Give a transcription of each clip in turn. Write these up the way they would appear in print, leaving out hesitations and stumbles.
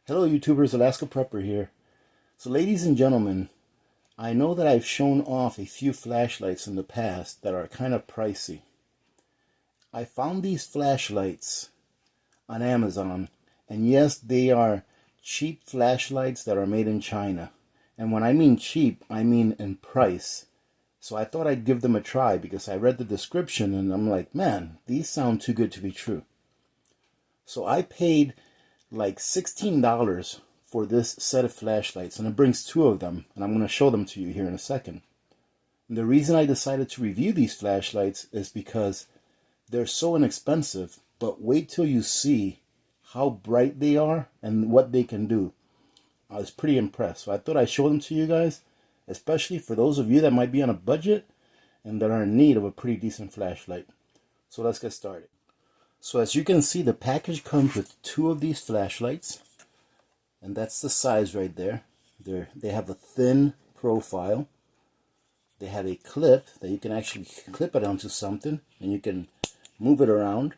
Hello YouTubers, Alaska Prepper here. So ladies and gentlemen, I know that I've shown off a few flashlights in the past that are kind of pricey. I found these flashlights on Amazon, and yes, they are cheap flashlights that are made in China. And when I mean cheap, I mean in price. So I thought I'd give them a try because I read the description and I'm like, man, these sound too good to be true. So I paid like $16 for this set of flashlights, and it brings two of them, and I'm going to show them to you here in a second. And the reason I decided to review these flashlights is because they're so inexpensive, but wait till you see how bright they are and what they can do. I was pretty impressed, so I thought I'd show them to you guys, especially for those of you that might be on a budget and that are in need of a pretty decent flashlight. So let's get started. So as you can see, the package comes with two of these flashlights, and that's the size right there. They have a thin profile. They have a clip that you can actually clip it onto something, and you can move it around.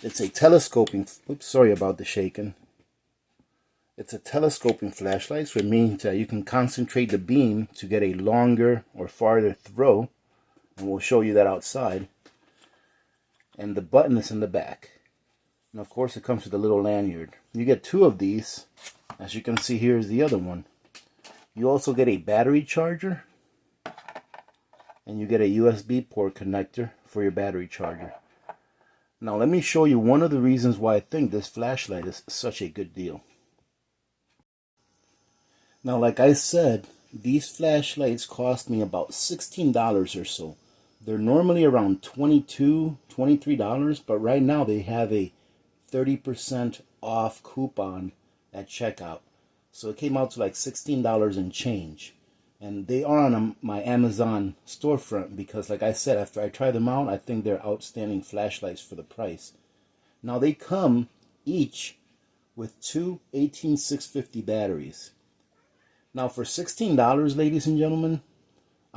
It's a telescoping, oops, sorry about the shaking. It's a telescoping flashlight, so it means that you can concentrate the beam to get a longer or farther throw, and we'll show you that outside. And the button is in the back. And of course it comes with a little lanyard. You get two of these. As you can see, here is the other one. You also get a battery charger, and you get a USB port connector for your battery charger. Now let me show you one of the reasons why I think this flashlight is such a good deal. Now like I said, these flashlights cost me about $16 or so. They're normally around $22, $23, but right now they have a 30% off coupon at checkout. So it came out to like $16 and change. And they are on my Amazon storefront because, like I said, after I try them out, I think they're outstanding flashlights for the price. Now they come each with two 18650 batteries. Now for $16, ladies and gentlemen,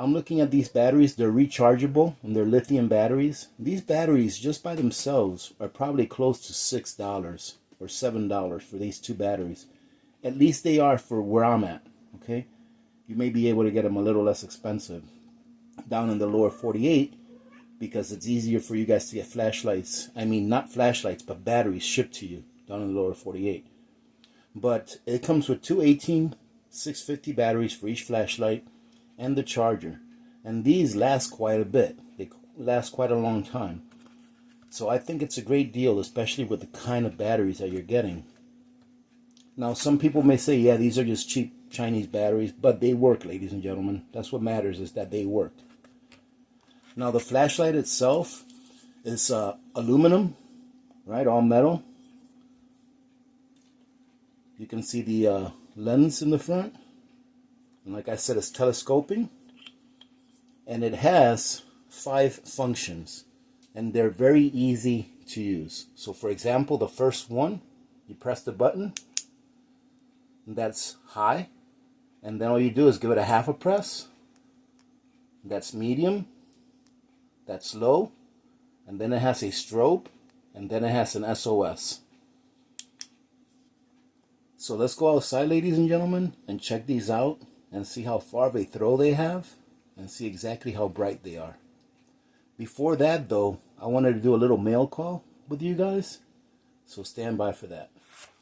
I'm looking at these batteries. They're rechargeable and they're lithium batteries. These batteries just by themselves are probably close to $6 or $7 for these two batteries. At least they are for where I'm at, okay? You may be able to get them a little less expensive down in the lower 48 because it's easier for you guys to get flashlights. I mean, not flashlights, but batteries shipped to you down in the lower 48. But it comes with two 18650 batteries for each flashlight and the charger, and these last quite a bit. They last quite a long time, so I think it's a great deal, especially with the kind of batteries that you're getting. Now some people may say, yeah, these are just cheap Chinese batteries, but they work, ladies and gentlemen. That's what matters, is that they work. Now the flashlight itself is aluminum, right, all metal. You can see the lens in the front. And like I said, it's telescoping, and it has 5 functions, and they're very easy to use. So for example, the first one, you press the button, and that's high, and then all you do is give it a half a press. That's medium, that's low, and then it has a strobe, and then it has an SOS. So let's go outside, ladies and gentlemen, and check these out and see how far of a throw they have and see exactly how bright they are. Before that though, I wanted to do a little mail call with you guys, so stand by for that.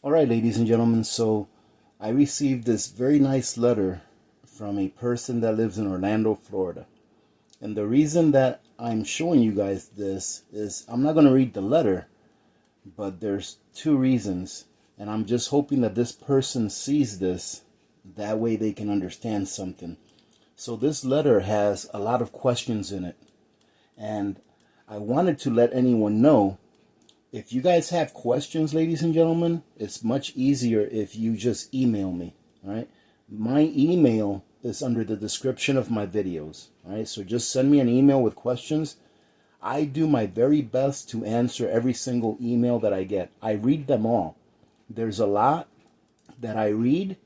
Alright, ladies and gentlemen, so I received this very nice letter from a person that lives in Orlando, Florida. And the reason that I'm showing you guys this is I'm not going to read the letter, but there's 2 reasons, and I'm just hoping that this person sees this. That way they can understand something. So this letter has a lot of questions in it, and I wanted to let anyone know, if you guys have questions, ladies and gentlemen, it's much easier if you just email me. All right, my email is under the description of my videos. All right, so just send me an email with questions. I do my very best to answer every single email that I get. I read them all. There's a lot that I read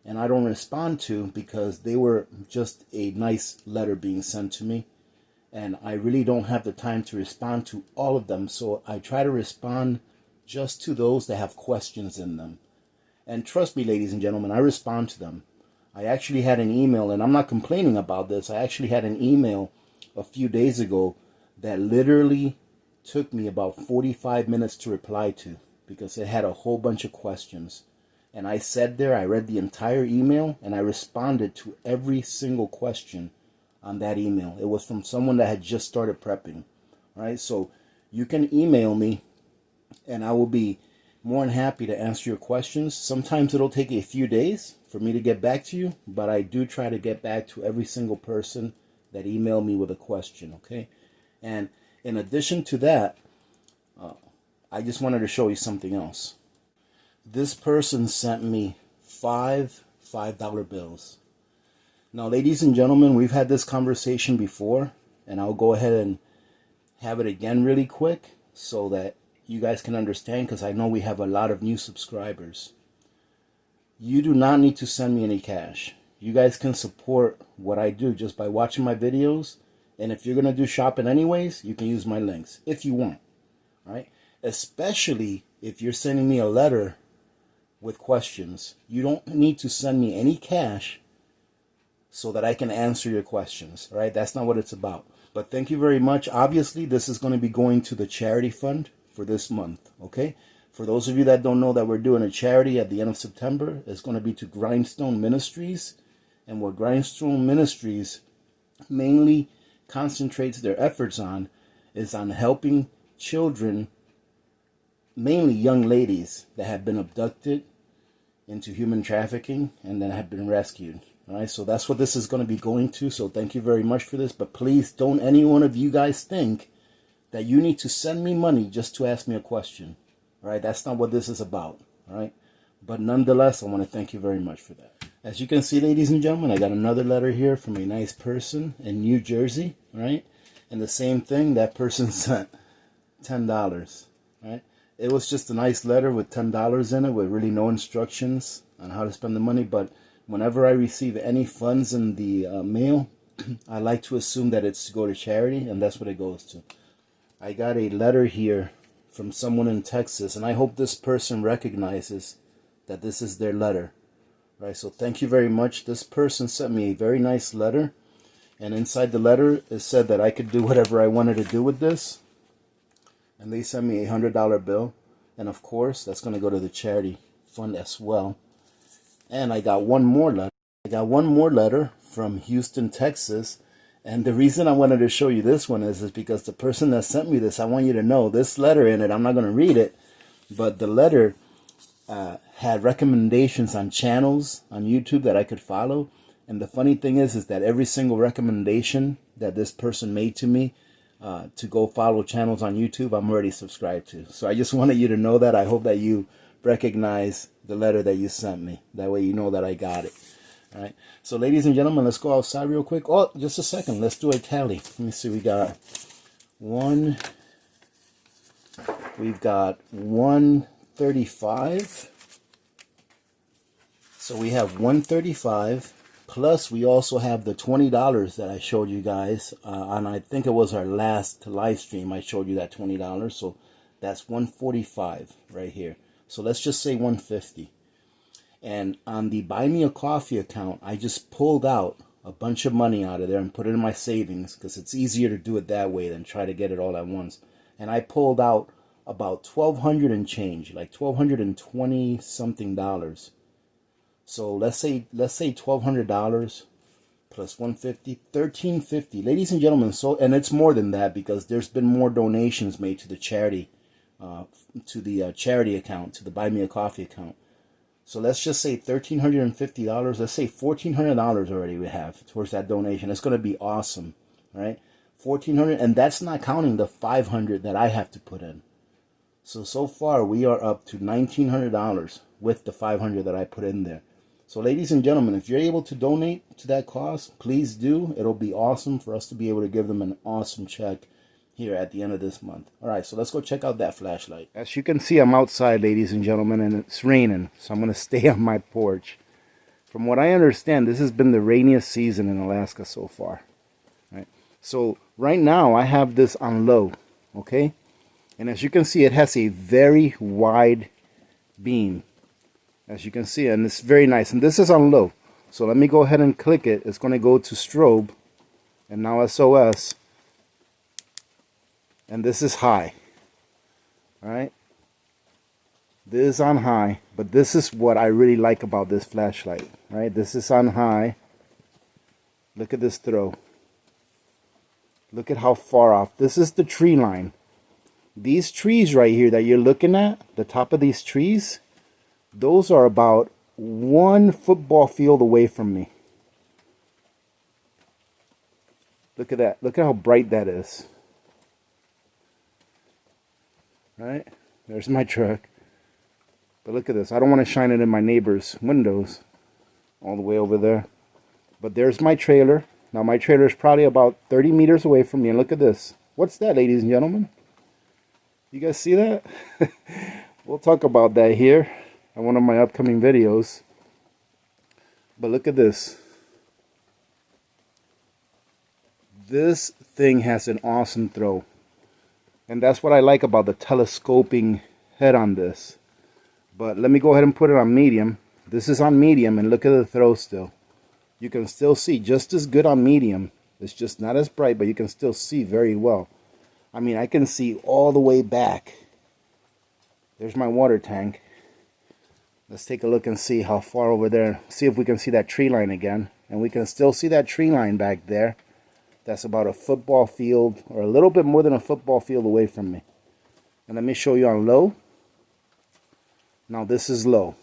and I don't respond to because they were just a nice letter being sent to me, and I really don't have the time to respond to all of them, so I try to respond just to those that have questions in them. And trust me, ladies and gentlemen, I respond to them. I actually had an email, and I'm not complaining about this. I actually had an email a few days ago that literally took me about 45 minutes to reply to because it had a whole bunch of questions. And I said there, I read the entire email, and I responded to every single question on that email. It was from someone that had just started prepping. All right, so you can email me, and I will be more than happy to answer your questions. Sometimes it'll take a few days for me to get back to you, but I do try to get back to every single person that emailed me with a question, okay? And in addition to that, I just wanted to show you something else. This person sent me five $5 bills. Now, ladies and gentlemen, we've had this conversation before, and I'll go ahead and have it again really quick so that you guys can understand, because I know we have a lot of new subscribers. You do not need to send me any cash. You guys can support what I do just by watching my videos, and if you're going to do shopping anyways, you can use my links if you want, right? Especially if you're sending me a letter with questions. You don't need to send me any cash so that I can answer your questions, right? That's not what it's about. But thank you very much. Obviously, this is going to be going to the charity fund for this month, okay? For those of you that don't know that we're doing a charity at the end of September, it's going to be to Grindstone Ministries. And what Grindstone Ministries mainly concentrates their efforts on is on helping children, mainly young ladies that have been abducted into human trafficking and then have been rescued. All right, so that's what this is going to be going to. So thank you very much for this. But please don't any one of you guys think that you need to send me money just to ask me a question. All right, that's not what this is about. All right, but nonetheless, I want to thank you very much for that. As you can see, ladies and gentlemen, I got another letter here from a nice person in New Jersey. Right, and the same thing, that person sent $10. Right, it was just a nice letter with $10 in it with really no instructions on how to spend the money. But whenever I receive any funds in the mail, I like to assume that it's to go to charity, and that's what it goes to. I got a letter here from someone in Texas, and I hope this person recognizes that this is their letter. Right, so thank you very much. This person sent me a very nice letter, and inside the letter it said that I could do whatever I wanted to do with this. And they sent me a $100 bill, and of course that's going to go to the charity fund as well. And I got one more letter. I got one more letter from Houston, Texas. And the reason I wanted to show you this one is because the person that sent me this, I want you to know this letter in it, I'm not going to read it, but the letter had recommendations on channels on YouTube that I could follow. And the funny thing is that every single recommendation that this person made to me to go follow channels on YouTube, I'm already subscribed to. So I just wanted you to know that. I hope that you recognize the letter that you sent me. That way you know that I got it. All right. So ladies and gentlemen, let's go outside real quick. Oh, just a second. Let's do a tally. Let me see. We've got 135. So we have 135. Plus, we also have the $20 that I showed you guys on, I think it was our last live stream. I showed you that $20. So that's 145 right here. So let's just say 150. And on the Buy Me a Coffee account, I just pulled out a bunch of money out of there and put it in my savings because it's easier to do it that way than try to get it all at once. And I pulled out about $1,200 and change, like $1,220 something dollars. So let's say $1,200 plus 150, $1,350. Ladies and gentlemen, so, and it's more than that because there's been more donations made to the charity, charity account, to the Buy Me a Coffee account. So let's just say $1,350. Let's say $1,400 already we have towards that donation. It's going to be awesome, right? $1,400, and that's not counting the $500 that I have to put in. So far we are up to $1,900 with the $500 that I put in there. So ladies and gentlemen, if you're able to donate to that cause, please do. It'll be awesome for us to be able to give them an awesome check here at the end of this month. All right, so let's go check out that flashlight. As you can see, I'm outside, ladies and gentlemen, and it's raining, so I'm going to stay on my porch. From what I understand, this has been the rainiest season in Alaska so far. Right? So right now, I have this on low, okay? And as you can see, it has a very wide beam. as you can see, and it's very nice. And this is on low. So let me go ahead and click it. It's going to go to strobe, and now SOS, and this is high. All right, this is on high, but this is what I really like about this flashlight. Right, this is on high. Look at this throw. Look at how far off. This is the tree line. These trees right here that you're looking at, the top of these trees, those are about 1 football field away from me. Look at that. Look at how bright that is. Right? There's my truck. But look at this. I don't want to shine it in my neighbor's windows all the way over there. But there's my trailer. Now my trailer is probably about 30 meters away from me. And look at this. What's that, ladies and gentlemen? You guys see that? We'll talk about that here in one of my upcoming videos. But look at this. This thing has an awesome throw. And that's what I like about the telescoping head on this. But let me go ahead and put it on medium. This is on medium, and look at the throw still. You can still see just as good on medium. It's just not as bright, but you can still see very well. I mean, I can see all the way back. There's my water tank. Let's take a look and see how far over there. See if we can see that tree line again. And we can still see that tree line back there. That's about a football field, or a little bit more than a football field away from me. And let me show you on low. Now this is low.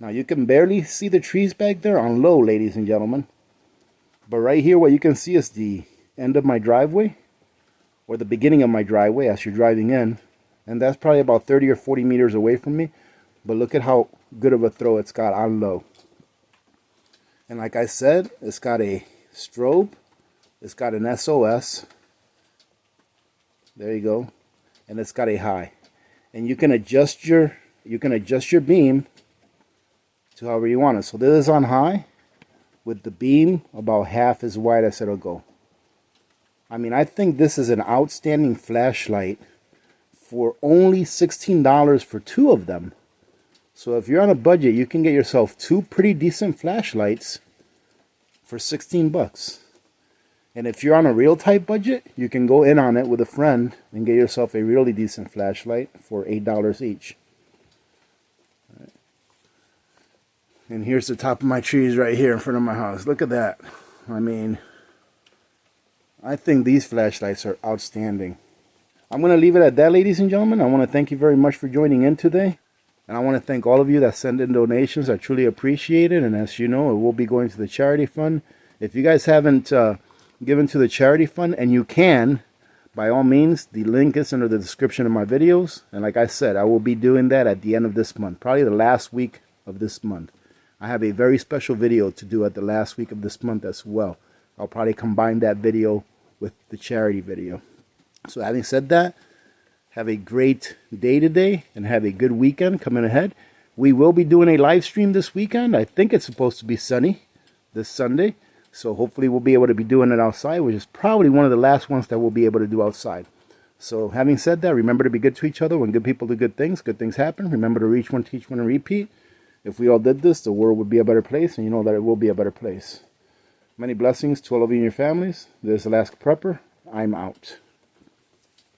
Now you can barely see the trees back there on low, ladies and gentlemen. But right here, what you can see is the end of my driveway, or the beginning of my driveway as you're driving in. And that's probably about 30 or 40 meters away from me. But look at how good of a throw it's got on low. And like I said, it's got a strobe. It's got an SOS. There you go. And it's got a high. And you can adjust your beam to however you want it. So this is on high with the beam about half as wide as it'll go. I mean, I think this is an outstanding flashlight for only $16 for 2 of them. So if you're on a budget, you can get yourself 2 pretty decent flashlights for 16 bucks. And if you're on a real tight budget, you can go in on it with a friend and get yourself a really decent flashlight for $8 each. Right. And here's the top of my trees right here in front of my house. Look at that. I mean, I think these flashlights are outstanding. I'm going to leave it at that, ladies and gentlemen. I want to thank you very much for joining in today. And I want to thank all of you that send in donations. I truly appreciate it. And as you know, it will be going to the charity fund. If you guys haven't given to the charity fund, and you can, by all means, the link is under the description of my videos. And like I said, I will be doing that at the end of this month, probably the last week of this month. I have a very special video to do at the last week of this month as well. I'll probably combine that video with the charity video. So having said that, have a great day today and have a good weekend coming ahead. We will be doing a live stream this weekend. I think it's supposed to be sunny this Sunday. So hopefully we'll be able to be doing it outside, which is probably one of the last ones that we'll be able to do outside. So having said that, remember to be good to each other. When good people do good things happen. Remember to reach one, teach one, and repeat. If we all did this, the world would be a better place, and you know that it will be a better place. Many blessings to all of you and your families. This is Alaska Prepper. I'm out.